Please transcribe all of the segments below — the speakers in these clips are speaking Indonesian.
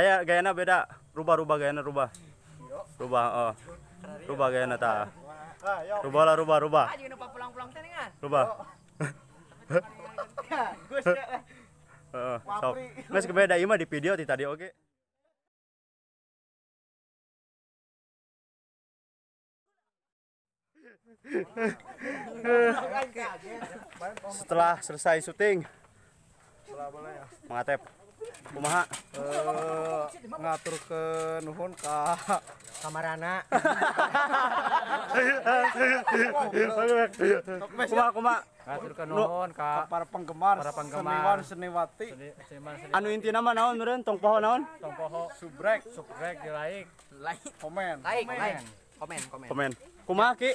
Gayana beda. Rubah gayana rubah. Rubah gayana ta. Rubah. Aja nu pulang-pulang teh ningan. Rubah. Sok. Geus beda ieu mah di video ti tadi oge. Setelah selesai syuting, mengatep kumaha ngatur ke nuhun ka Kamarana. kumaha ngatur ke nuhun ka para penggemar seniwati anu intina mah naon meureun tong poho naon subrek di like komen kumaha ki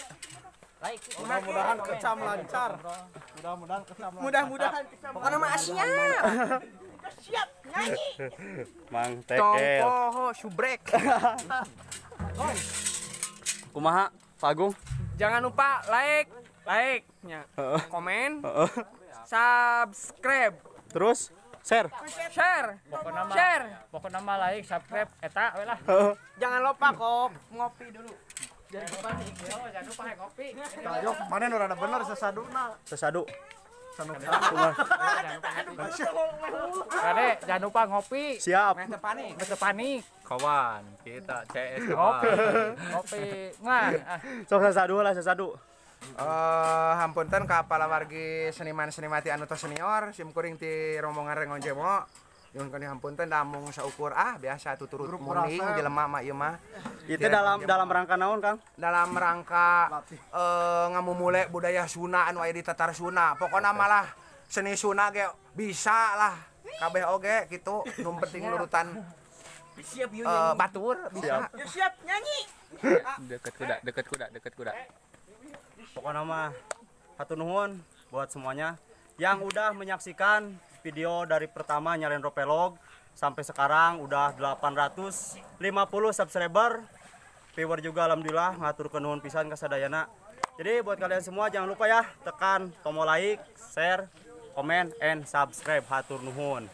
mudah-mudahan kecam lancar Mudah-mudahan pokoknya mah siap. Siap nyanyi. Mang Tekel Poho subrek. kumaha Pak Agung Jangan lupa like nya. Komen, subscribe, terus share pokoknya mah like subscribe eta we lah Jangan lupa kok ngopi dulu. jangan lupa ngopi Ayo, mana nu rada bener sesaduna. sesadu Kade, jangan lupa ngopi. siap Mete panik. Kawan, kita CS Ngopi. Nah, sok sesadu Hampunten ka palawargi seniman-senimati anu tos senior sim kuring ti rombongan Rengon Jemo. Nyuhun kani hampunten damung saukur biasa tuturut munding jelema mah ieu mah. itu dalam rangka naon Kang Dalam rangka ngamumule budaya Sunda anu aya di tatar Sunda. Pokona malah seni Sunda ge bisa lah kabeh oge kitu nu penting nurutan Siap yuk batur bisa. Siap nyanyi. deket kuda. pokoknya mah hatur nuhun buat semuanya yang udah menyaksikan video dari pertama Nyalen Ropelog sampai sekarang udah 850 subscriber. Viewer juga alhamdulillah ngatur nuhun pisan ka sadayana. Jadi buat kalian semua jangan lupa ya tekan tombol like, share, comment and subscribe. Hatur nuhun.